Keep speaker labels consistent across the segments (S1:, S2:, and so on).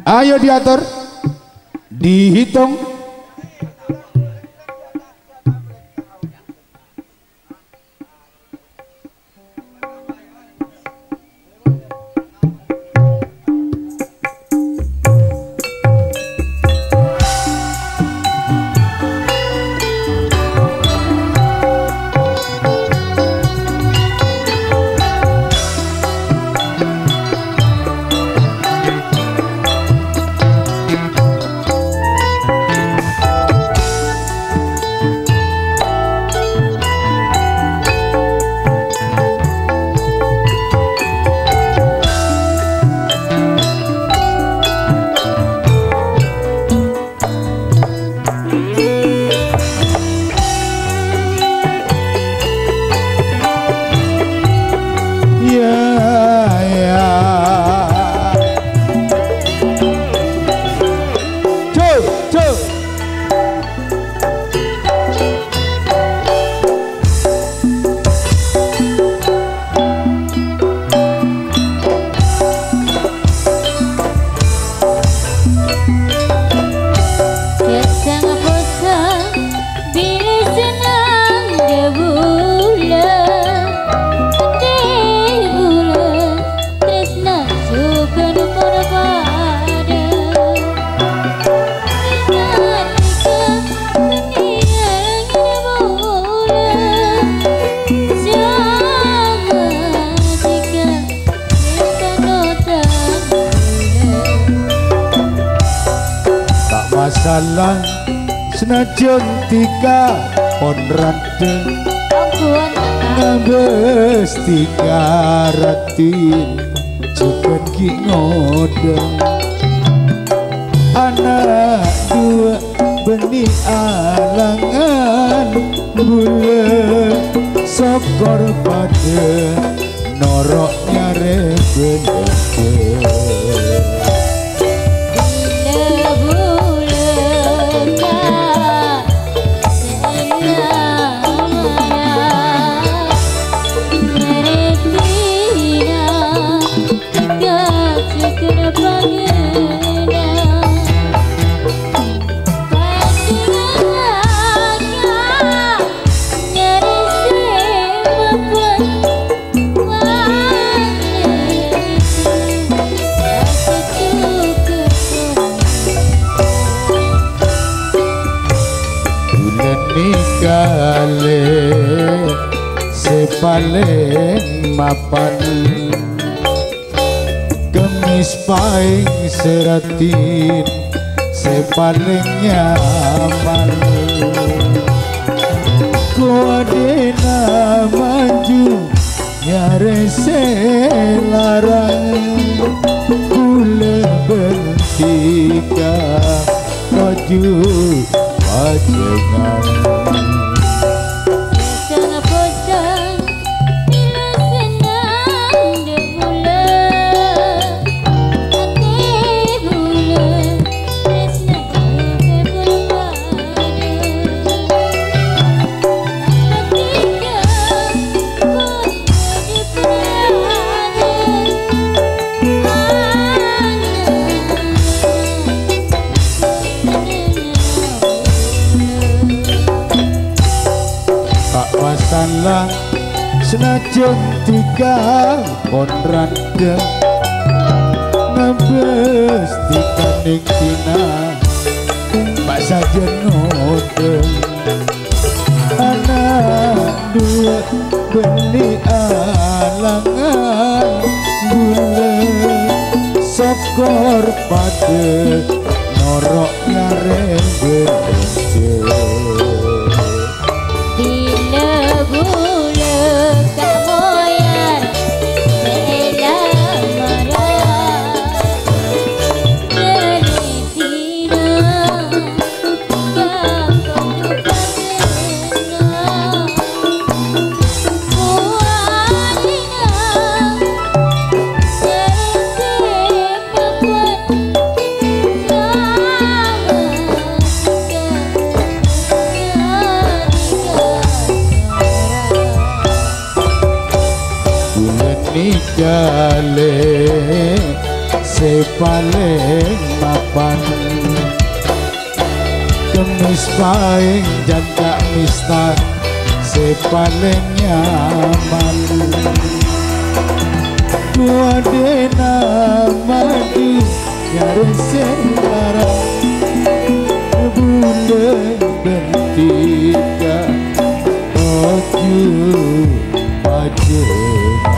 S1: Ayo diatur, dihitung. Masalah senajan tika ponrade ngabes tika ratin cukup kingodeng anak dua benih alangan bulan sokor pada noroknya rebeleke kale sepaling mapan kemis paing seratin sepaling nyaman kuadena maju nyare selarang kule bentika maju pajengan Masalah senajan tiga konrade ngabes tika ning tina Pak Sajen ngodeng anak dua benih alangan bulan sokor pada noroknya rebeleke kale paling mapan kemis paling jaga mista paling nyaman gua dena madu nyari sembarang bunda bertiga oju pajengan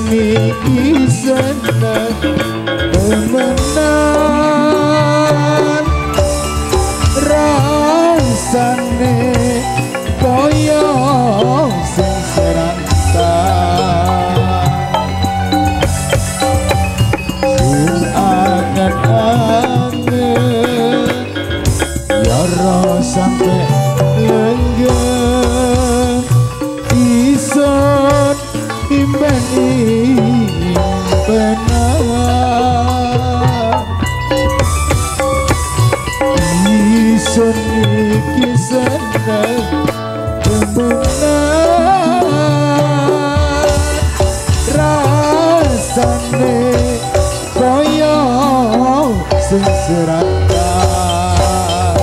S1: Niki senang temenan rasane koyo sing serantan sing angen-angen ya sampe lenggeng ison imbeni benar ison iki seneng temenan rasane koyo sing serangan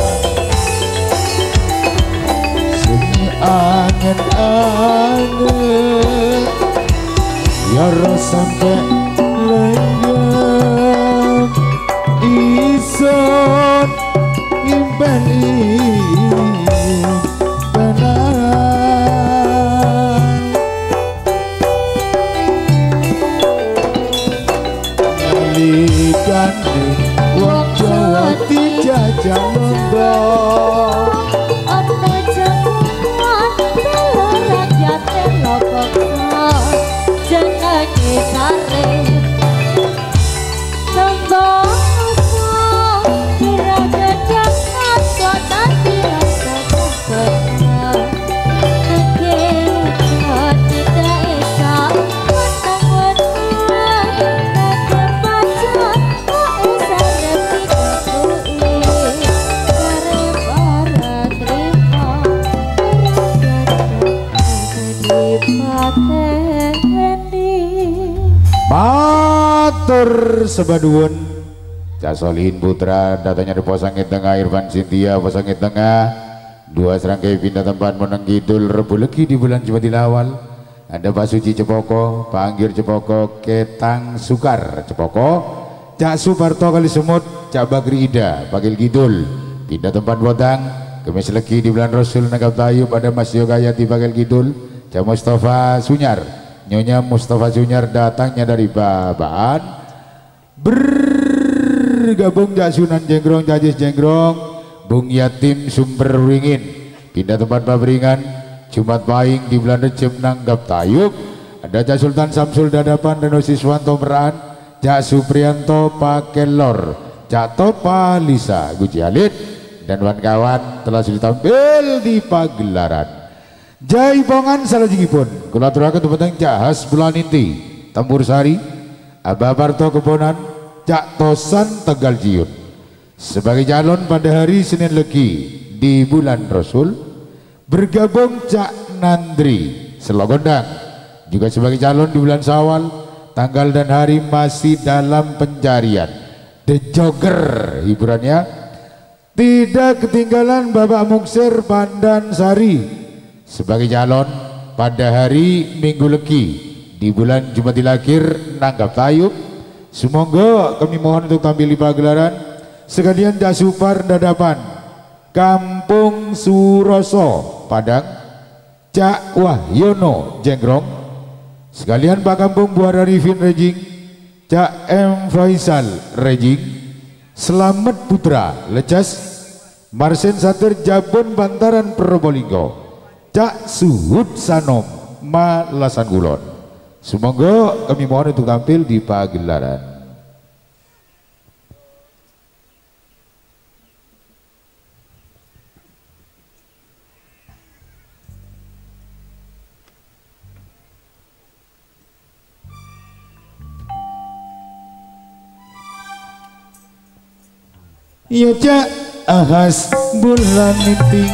S1: sing angen-angen ya sampe lenggeng ison imbeni benar nalikane wong Jawa dijajah mondok
S2: ana jamuan telo raja telo pokok jenenge sare tembang berada jangan kota dirasa sempurna kita tidak esa menang-menang ada baca tak esa lebih kekui kare para terima
S1: matur sebaduun Cak Solihin Putra datanya di Posangit Tengah Irfan Sintia Posangit Tengah dua serangkai pindah tempat menang kidul Rebu Legi di bulan Jumat awal ada Pak Suci Cepoko Pak Anggir Cepoko Ketang Sukar Cepoko Cak Suparto Kali Semut Cak Bagri Ida Bagil Kidul pindah tempat Botang Kemis Legi di bulan Rasul Nagap Tayub ada Mas Yogayati Bagil Kidul Cak Mustafa Sunyar Nyonya Mustafa Sunyar datangnya dari Babaan bergabung Jak Sunan Jenggrong Jajis Jenggrong Bung Yatim Sumber Ringin pindah tempat Babringan Jumat Pahing di bulan Rejem Nanggap Tayub ada Jak Sultan Samsul Dadapan Reno Siswanto Meran Jak Suprianto Pakelor Jak Topa Lisa Guci Alit dan kawan-kawan telah sudah tampil di pagelaran Jaipongan salajengipun kula aturaken dumateng Cak Has Bulaninti Tempur Sari Abah Parto Kebonan Cak Tosan Tegal Jiun sebagai calon pada hari Senin Legi di bulan Rasul bergabung Cak Nandri Selogondang juga sebagai calon di bulan Syawal, tanggal dan hari masih dalam pencarian. The Jogger hiburannya. Tidak ketinggalan Bapak Muksir Pandansari sebagai calon pada hari Minggu Legi di bulan Jumatil Akhir nanggap tayub. Semoga kami mohon untuk tampil di pagelaran. Sekalian Jasupar Dadapan Kampung Suroso Padang, Cak Wahyono Jenggrong, sekalian Pak Kampung Buara Rifin Rejing, Cak M Faisal Rejing, Selamat Putra Lecas, Marsen Sater Jabon Bantaran Probolinggo, Cak Suhud Sanom Malasan Kulon. Semoga kami mohon untuk tampil di pagelaran. Ya cak ahas bulan niting,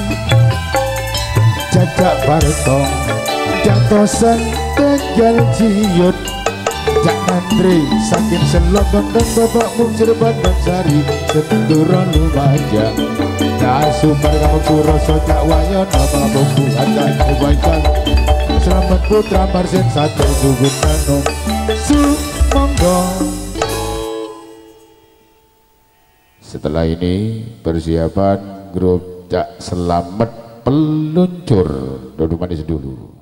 S1: cacak partong jatosan tegal ciut, cak nandri saking selokan dan Bapak Muksir Pandansari setendura lumajang. Jasupar Kampung Suroso Cak Wahyono Kampung Buatan kebaikan, Selamat Putra Marsen Sate Sugut Tanom Sumonggo. Setelah ini persiapan grup Cak Selamat peluncur. Duduk manis dulu.